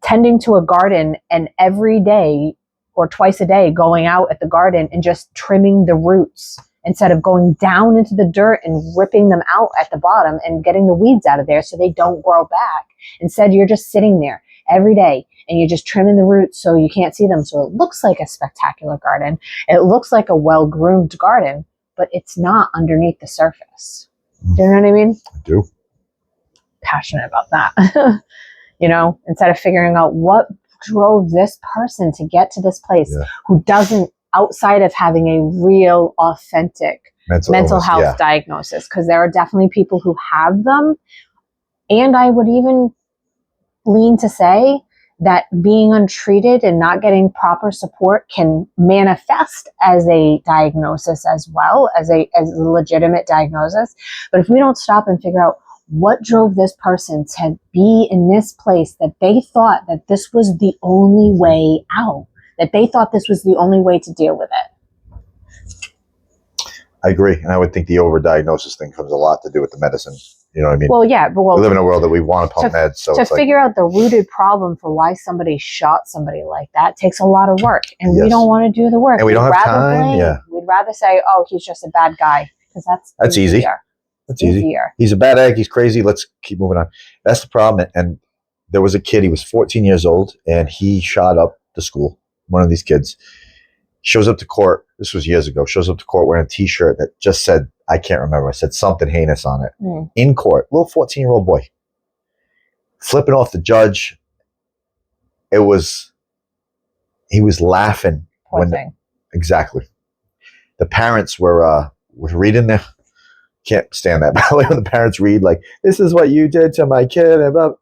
tending to a garden and every day or twice a day going out at the garden and just trimming the roots instead of going down into the dirt and ripping them out at the bottom and getting the weeds out of there so they don't grow back. Instead, you're just sitting there every day and you're just trimming the roots so you can't see them. So it looks like a spectacular garden. It looks like a well-groomed garden, but it's not underneath the surface. Do you know what I mean? I do. Passionate about that. You know, instead of figuring out what drove this person to get to this place Yeah. who doesn't, outside of having a real, authentic mental illness, health yeah. diagnosis? Because there are definitely people who have them. And I would even lean to say that being untreated and not getting proper support can manifest as a diagnosis as well, as a legitimate diagnosis. But if we don't stop and figure out what drove this person to be in this place, that they thought that this was the only way out, that they thought this was the only way to deal with it. I agree. And I would think the overdiagnosis thing comes a lot to do with the medicine. You know what I mean? Well, yeah, but we live in a world that we want to pump meds. So to figure out the rooted problem for why somebody shot somebody like that takes a lot of work, and we don't want to do the work. And we don't have time. Blame. Yeah, we'd rather say, "Oh, he's just a bad guy," because that's easy. easier. That's easy. He's a bad egg. He's crazy. Let's keep moving on. That's the problem. And there was a kid. He was 14 years old, and he shot up the school. One of these kids shows up to court. This was years ago. Shows up to court wearing a T-shirt that just said, I can't remember. I said something heinous on it. In court, little 14-year-old boy, flipping off the judge. He was laughing exactly. The parents were reading there. Can't stand that. By the way, when the parents read like, "This is what you did to my kid," and blah,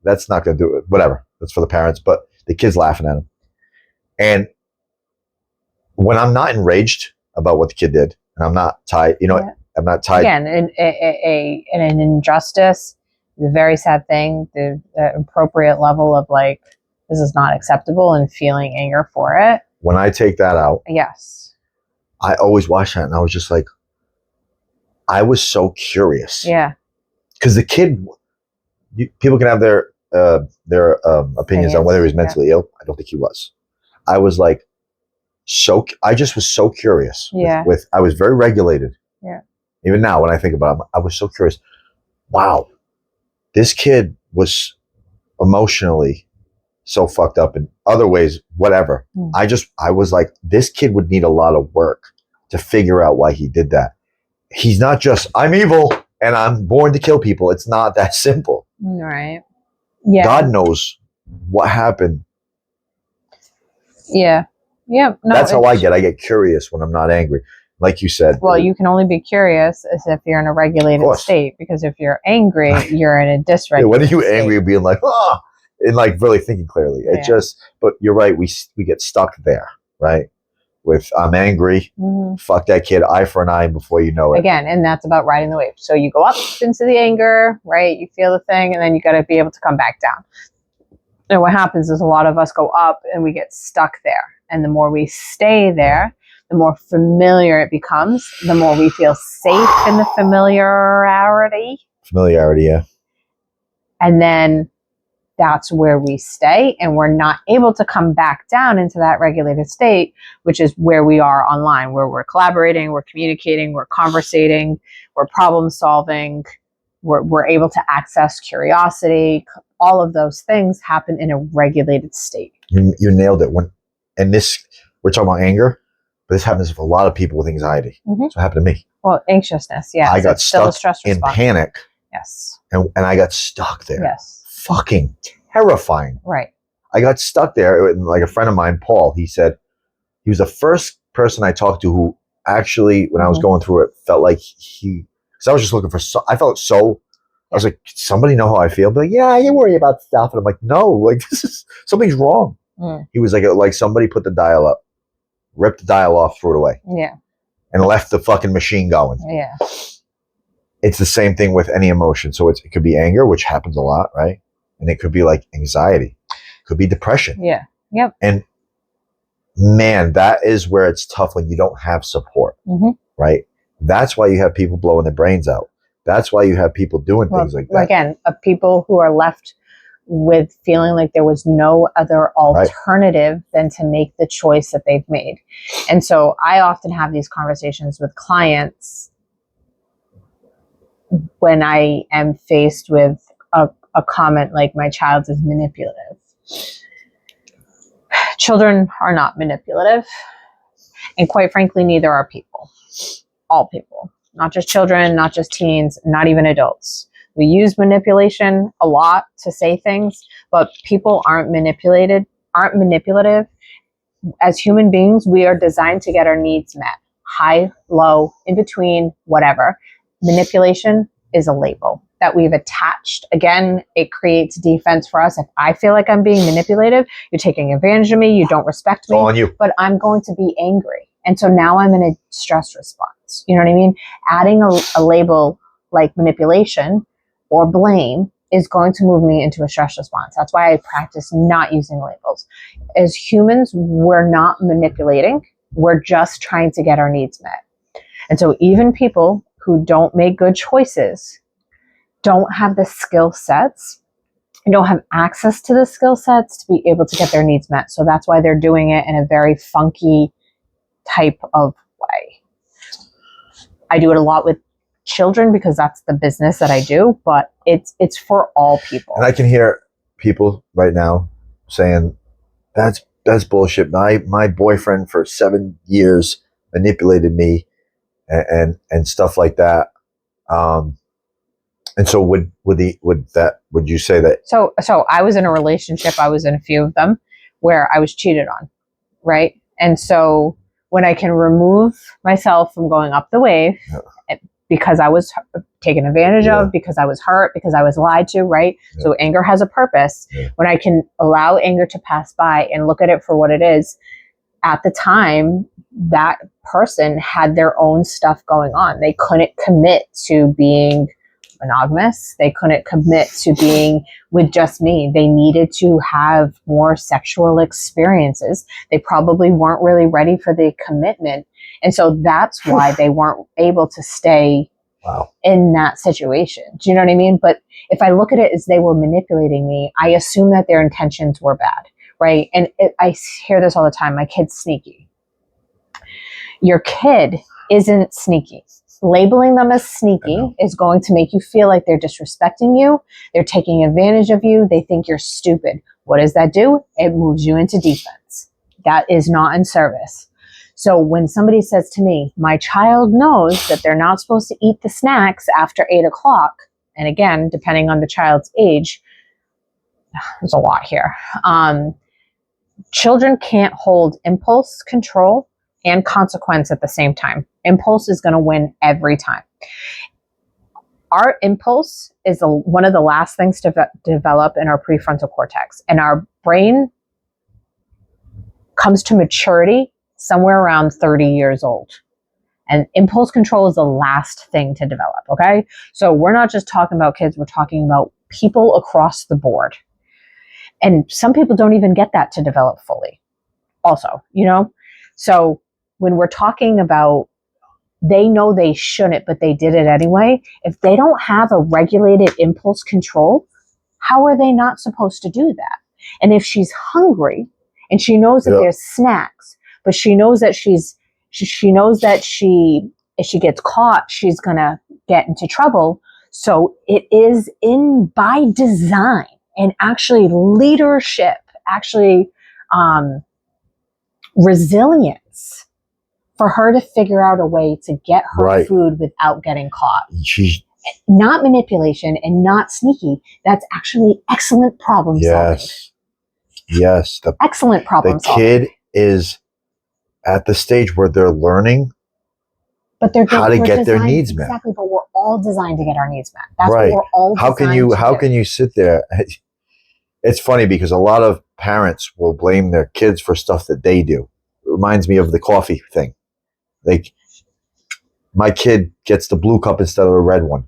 that's not going to do it. Whatever. That's for the parents. But the kid's laughing at him. And when I'm not enraged about what the kid did, and I'm not tied, I'm not tied. Again, an injustice is a very sad thing. The appropriate level of like, this is not acceptable, and feeling anger for it. When I take that out, yes, I always watch that, and I was just like, I was so curious. Yeah, because the kid, people can have their opinions on whether he was mentally ill. I don't think he was. I was like, I just was so curious. Yeah. I was very regulated. Yeah. Even now, when I think about it, I was so curious. Wow, this kid was emotionally so fucked up in other ways, whatever. I was like, this kid would need a lot of work to figure out why he did that. He's not just, I'm evil and I'm born to kill people. It's not that simple. Right. Yeah. God knows what happened. Yeah. Yeah. No, that's how I get curious when I'm not angry. Like you said. Well, you can only be curious as if you're in a regulated state, because if you're angry, you're in a dysregulated when are you angry being like, oh, and like really thinking clearly? It just, but you're right. We get stuck there, right? With I'm angry, fuck that kid, eye for an eye before you know it. Again, and that's about riding the wave. So you go up into the anger, right? You feel the thing, and then you got to be able to come back down. And what happens is a lot of us go up and we get stuck there. And the more we stay there, the more familiar it becomes, the more we feel safe in the familiarity. Familiarity, yeah. And then that's where we stay, and we're not able to come back down into that regulated state, which is where we are online, where we're collaborating, we're communicating, we're conversating, we're problem solving, we're able to access curiosity. All of those things happen in a regulated state. You nailed it. We're talking about anger, but this happens with a lot of people with anxiety. So it happened to me. Well, anxiousness, yeah. I got stuck in panic. Yes. And I got stuck there. Yes. Fucking terrifying. Right. I got stuck there. Like a friend of mine, Paul, he said he was the first person I talked to who actually, when I was going through it, felt like because I was just looking for, I was like, somebody know how I feel? But like, yeah, you worry about stuff. And I'm like, no, like something's wrong. He was like somebody put the dial up, ripped the dial off, threw it away. Yeah. And left the fucking machine going. Yeah. It's the same thing with any emotion. So it could be anger, which happens a lot, right? And it could be like anxiety. It could be depression. Yeah. Yep. And man, that is where it's tough when you don't have support, right? That's why you have people blowing their brains out. That's why you have people doing things like that. Again, people who are left with feeling like there was no other alternative than to make the choice that they've made. And so I often have these conversations with clients when I am faced with a comment like, my child is manipulative. Children are not manipulative. And quite frankly, neither are people. All people. Not just children, not just teens, not even adults. We use manipulation a lot to say things, but people aren't manipulated aren't manipulative. As human beings, we are designed to get our needs met. High, low, in between, whatever. Manipulation is a label that we've attached. Again, it creates defense for us. If I feel like I'm being manipulative, you're taking advantage of me, you don't respect me, on you. but I'm going to be angry. And so now I'm in a stress response. You know what I mean? Adding a label like manipulation or blame is going to move me into a stress response. That's why I practice not using labels. As humans, we're not manipulating. We're just trying to get our needs met. And so even people who don't make good choices don't have the skill sets and don't have access to the skill sets to be able to get their needs met. So that's why they're doing it in a very funky type of way. I do it a lot with children because that's the business that I do, but it's for all people. And I can hear people right now saying, that's bullshit. My boyfriend for 7 years manipulated me and stuff like that. And so would you say that? So I was in a relationship, I was in a few of them where I was cheated on, right? And so when I can remove myself from going up the wave because I was taken advantage of, because I was hurt, because I was lied to, right? Yeah. So anger has a purpose. Yeah. When I can allow anger to pass by and look at it for what it is, at the time, that person had their own stuff going on. They couldn't commit to being monogamous. They couldn't commit to being with just me. They needed to have more sexual experiences. They probably weren't really ready for the commitment. And so that's why they weren't able to stay in that situation. Do you know what I mean? But if I look at it as they were manipulating me, I assume that their intentions were bad, right? And I hear this all the time. My kid's sneaky. Your kid isn't sneaky. Labeling them as sneaky is going to make you feel like they're disrespecting you. They're taking advantage of you. They think you're stupid. What does that do? It moves you into defense. That is not in service. So when somebody says to me, my child knows that they're not supposed to eat the snacks after 8 o'clock, and again, depending on the child's age, there's a lot here. Children can't hold impulse control and consequence at the same time. Impulse is going to win every time. Our impulse is one of the last things to develop in our prefrontal cortex. And our brain comes to maturity somewhere around 30 years old. And impulse control is the last thing to develop, okay? So we're not just talking about kids, we're talking about people across the board. And some people don't even get that to develop fully also, you know? So when we're talking about they know they shouldn't, but they did it anyway, if they don't have a regulated impulse control, how are they not supposed to do that? And if she's hungry and she knows that there's snacks, but she knows that she knows that if she gets caught, she's gonna get into trouble. So it is by design and actually leadership, resilience for her to figure out a way to get her food without getting caught. She's not manipulation and not sneaky. That's actually excellent problem solving. Yes. Excellent problem solving. The kid is at the stage where they're learning how to get their needs met. Exactly, but we're all designed to get our needs met. That's what we're all designed to do. How can you sit there? It's funny because a lot of parents will blame their kids for stuff that they do. It reminds me of the coffee thing. Like, my kid gets the blue cup instead of the red one,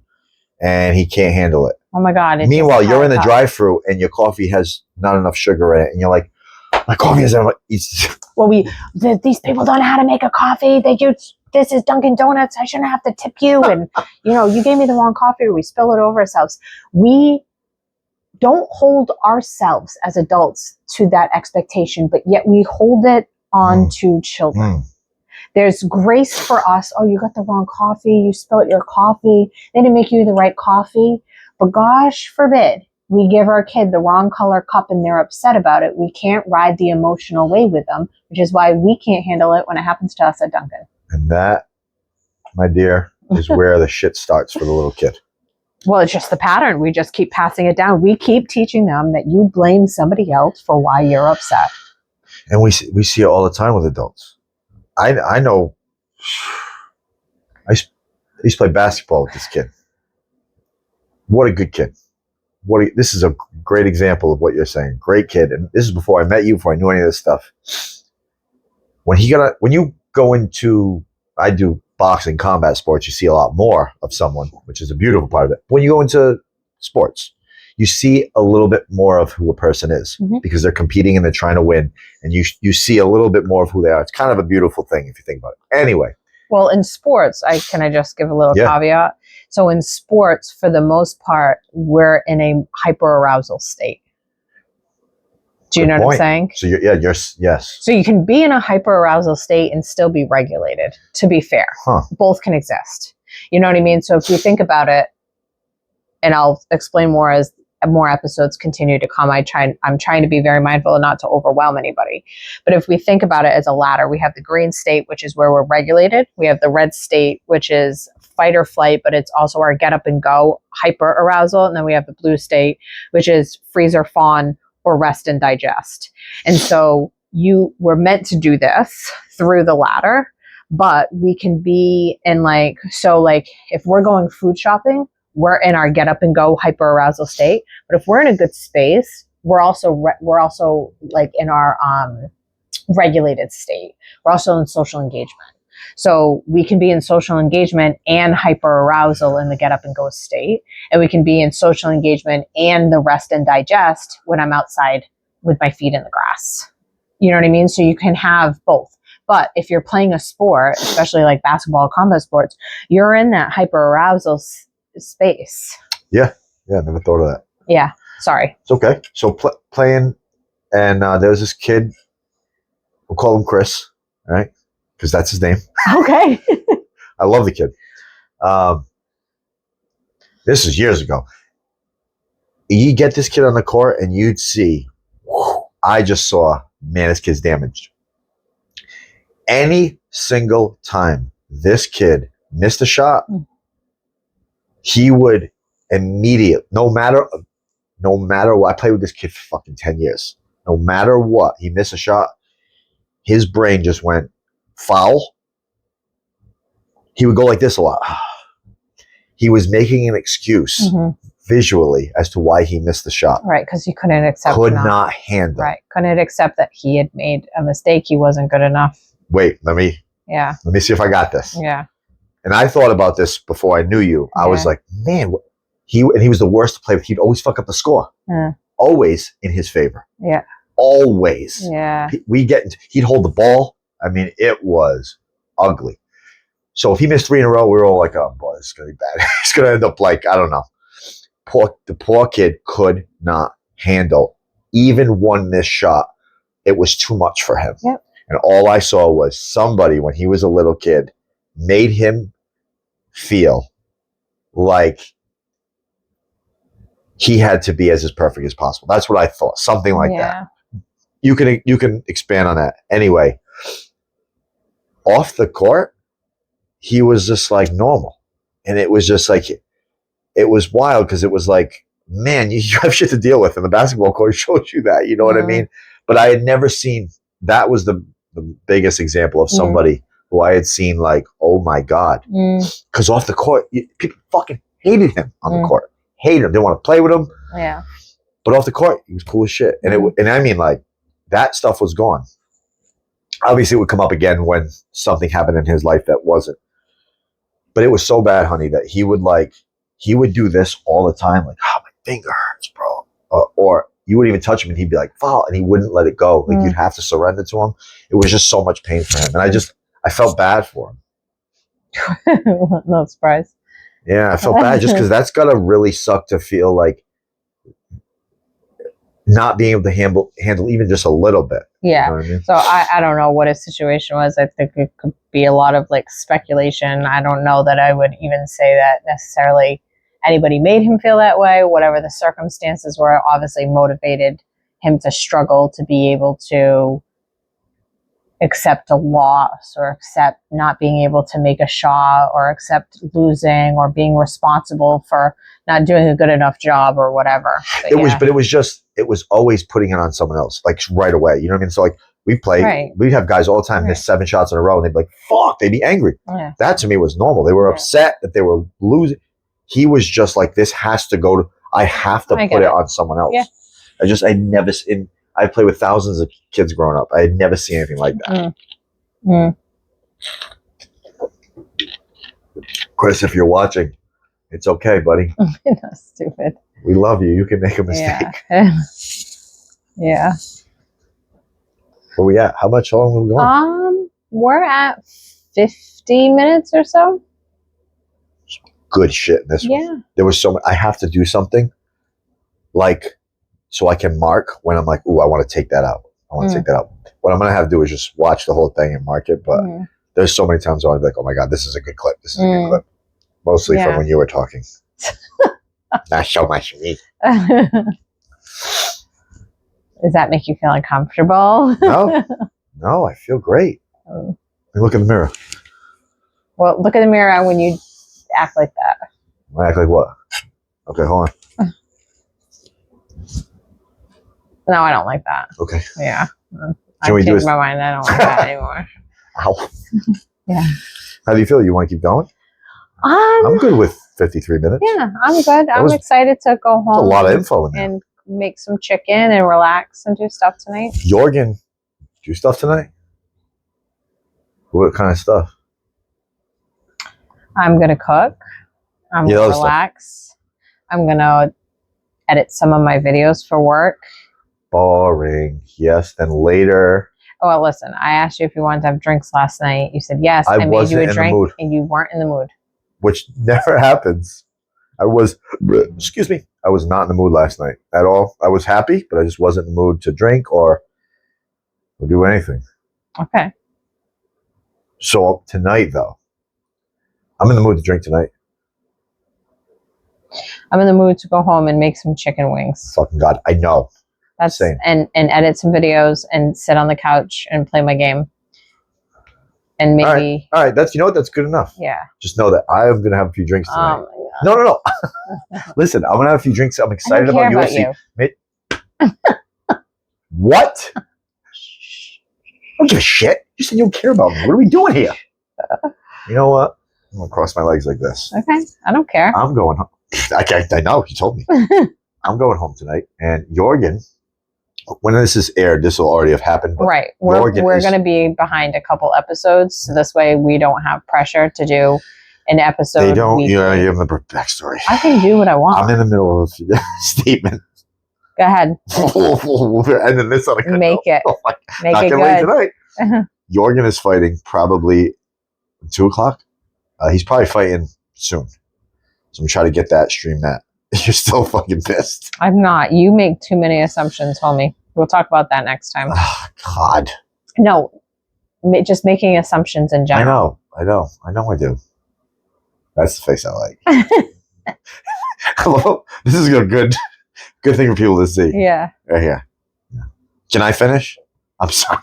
and he can't handle it. Oh my God. Meanwhile, you're in the drive-thru and your coffee has not enough sugar in it, and you're like, my coffee is well, these people don't know how to make a coffee. This is Dunkin' Donuts. I shouldn't have to tip you. And, you gave me the wrong coffee, or we spill it over ourselves. We don't hold ourselves as adults to that expectation, but yet we hold it on to children. There's grace for us. Oh, you got the wrong coffee. You spilled your coffee. They didn't make you the right coffee. But gosh forbid we give our kid the wrong color cup and they're upset about it. We can't ride the emotional wave with them, which is why we can't handle it when it happens to us at Dunkin'. And that, my dear, is where the shit starts for the little kid. Well, it's just the pattern. We just keep passing it down. We keep teaching them that you blame somebody else for why you're upset. And we see it all the time with adults. I know. I used to play basketball with this kid. What a good kid. This is a great example of what you're saying. Great kid. And this is before I met you, before I knew any of this stuff. When you go into, I do boxing, combat sports, you see a lot more of someone, which is a beautiful part of it. When you go into sports, you see a little bit more of who a person is because they're competing and they're trying to win. And you see a little bit more of who they are. It's kind of a beautiful thing if you think about it. Anyway. Well, in sports, can I just give a little caveat? So in sports, for the most part, we're in a hyperarousal state. Do you know what I'm saying? So yes. So you can be in a hyperarousal state and still be regulated, to be fair. Both can exist. You know what I mean? So if you think about it, and I'll explain more as more episodes continue to come. I'm trying to be very mindful and not to overwhelm anybody. But if we think about it as a ladder, we have the green state, which is where we're regulated. We have the red state, which is fight or flight, but it's also our get up and go, hyper arousal. And then we have the blue state, which is freeze or fawn or rest and digest. And so you were meant to do this through the ladder, but we can be in if we're going food shopping, we're in our get up and go hyperarousal state. But if we're in a good space, we're also like in our regulated state. We're also in social engagement. So we can be in social engagement and hyperarousal in the get up and go state. And we can be in social engagement and the rest and digest when I'm outside with my feet in the grass. You know what I mean? So you can have both. But if you're playing a sport, especially like basketball or combat sports, you're in that hyperarousal space. Yeah, never thought of that. Yeah, sorry. It's okay. So playing, and there was this kid, we'll call him Chris, all right? Because that's his name. Okay. I love the kid. This is years ago. You get this kid on the court and you'd see, I just saw, man, this kid's damaged. Any single time this kid missed a shot, he would immediately, no matter what, I played with this kid for fucking 10 years. No matter what, he missed a shot, his brain just went foul. He would go like this a lot. He was making an excuse visually as to why he missed the shot. Right, because he couldn't accept. Could not handle. Right, couldn't accept that he had made a mistake. He wasn't good enough. Wait, let me see if I got this. Yeah. And I thought about this before I knew you. I was like, man, he was the worst to play with. He'd always fuck up the score. Always in his favor. Yeah. Always. Yeah. He'd hold the ball. I mean, it was ugly. So if he missed 3 in a row, we were all like, oh boy, this is going to be bad. He's going to end up like, I don't know. The poor kid could not handle even one missed shot. It was too much for him. Yep. And all I saw was somebody, when he was a little kid, made him feel like he had to be as perfect as possible. That's what I thought. Something like that. You can expand on that. Anyway, off the court, he was just like normal. And it was just like, it was wild because it was like, man, you have shit to deal with. And the basketball court shows you that, you know what I mean? But I had never seen, that was the biggest example of somebody who I had seen like, oh my God. Because off the court, people fucking hated him on the court. Hated him. Didn't want to play with him. Yeah. But off the court, he was cool as shit. And and I mean, like, that stuff was gone. Obviously, it would come up again when something happened in his life that wasn't. But it was so bad, honey, that he would do this all the time. Like, oh, my finger hurts, bro. Or you wouldn't even touch him and he'd be like, foul. And he wouldn't let it go. Like, you'd have to surrender to him. It was just so much pain for him. And I felt bad for him. No surprise. Yeah, I felt bad just because that's got to really suck to feel like not being able to handle even just a little bit. Yeah. You know what I mean? So I don't know what his situation was. I think it could be a lot of like speculation. I don't know that I would even say that necessarily anybody made him feel that way. Whatever the circumstances were, obviously motivated him to struggle to be able to accept a loss or accept not being able to make a shot or accept losing or being responsible for not doing a good enough job or whatever. But it was always putting it on someone else, like right away. You know what I mean? So like we play, Right. we'd have guys all the time miss 7 shots in a row and they'd be like, fuck, they'd be angry. Yeah. That to me was normal. They were upset that they were losing. He was just like, this has to go to, I have to put it on someone else. Yeah. I played with thousands of kids growing up. I had never seen anything like that. Chris, if you're watching, it's okay, buddy. That's stupid. We love you. You can make a mistake. Yeah. Where we at? How long are we going? We're at 50 minutes or so. Good shit in this one. There was so much. I have to do something like so I can mark when I'm like, ooh, I want to take that out. I want to take that out. What I'm going to have to do is just watch the whole thing and mark it. But there's so many times where I'm like, oh my God, this is a good clip. This is a good clip. Mostly from when you were talking. Not so much me. Does that make you feel uncomfortable? No, I feel great. Look in the mirror. Well, look in the mirror when you act like that. I act like what? Okay, hold on. No, I don't like that. Okay. Yeah. Can we do my mind. I don't like that anymore. Ow. Yeah. How do you feel? You want to keep going? I'm good with 53 minutes. Yeah, I'm good. I'm excited to go home. A lot of info in there. And make some chicken and relax and do stuff tonight. Jorgen, do stuff tonight? What kind of stuff? I'm going to cook. I'm going to relax. I'm going to edit some of my videos for work. Boring. Yes. Then later. Oh, well, listen, I asked you if you wanted to have drinks last night. You said yes. I made you a drink and you weren't in the mood. Which never happens. I was not in the mood last night at all. I was happy, but I just wasn't in the mood to drink or do anything. Okay. So tonight, though, I'm in the mood to drink tonight. I'm in the mood to go home and make some chicken wings. Fucking God, I know. That's same. And edit some videos and sit on the couch and play my game. And maybe all right. That's that's good enough. Yeah. Just know that I am gonna have a few drinks tonight. Oh my God. No. Listen, I'm gonna have a few drinks. I'm excited about UFC. What? I don't give a shit. You said you don't care about me. What are we doing here? You know what? I'm gonna cross my legs like this. Okay. I don't care. I'm going home. I know. You told me. I'm going home tonight. And Jorgen, when this is aired, this will already have happened. Right. We're going to be behind a couple episodes. So this way we don't have pressure to do an episode. They don't. You have the backstory. I can do what I want. I'm in the middle of a statement. Go ahead. And then this on a good Make note. it. Oh Make not it good. Wait tonight. Jorgen is fighting probably 2:00. He's probably fighting soon. So I'm trying to get that, stream that. You're still fucking pissed. I'm not. You make too many assumptions, homie. We'll talk about that next time. Oh, God. No, just making assumptions in general. I know I do. That's the face I like. Hello. This is a good thing for people to see. Yeah. Right here. Yeah. Can I finish? I'm sorry.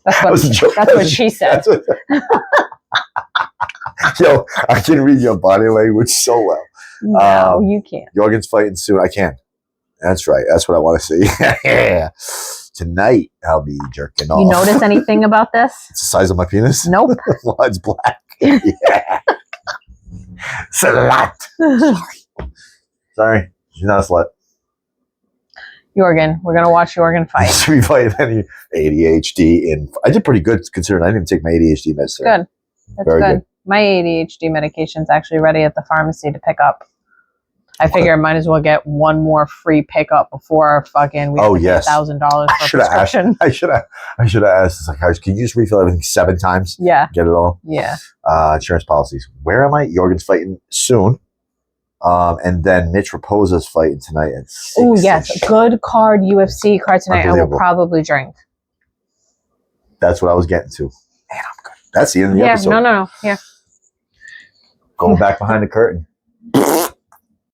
That's what she said. Yo, I can read your body language so well. No, you can't. Jorgen's fighting soon. I can. That's right. That's what I want to see. Tonight, I'll be jerking off. You notice anything about this? It's the size of my penis? Nope. Well, it's black. Yeah. It's a lot. Sorry. She's not a slut. Jorgen. We're going to watch Jorgen fight. We fight any ADHD. I did pretty good considering I didn't even take my ADHD medicine. Good. That's very good. My ADHD medication's actually ready at the pharmacy to pick up. I figure I might as well get one more free pickup before fucking we pay $1,000 for a prescription. I should have asked. It's like, can you just refill everything 7 times? Yeah. Get it all? Yeah. Insurance policies. Where am I? Jorgen's fighting soon. And then Mitch Raposa's fighting tonight at 6. Oh, yes. Good card, UFC card tonight. I will probably drink. That's what I was getting to. Man, I'm good. That's the end of the episode. No. Yeah. Going back behind the curtain.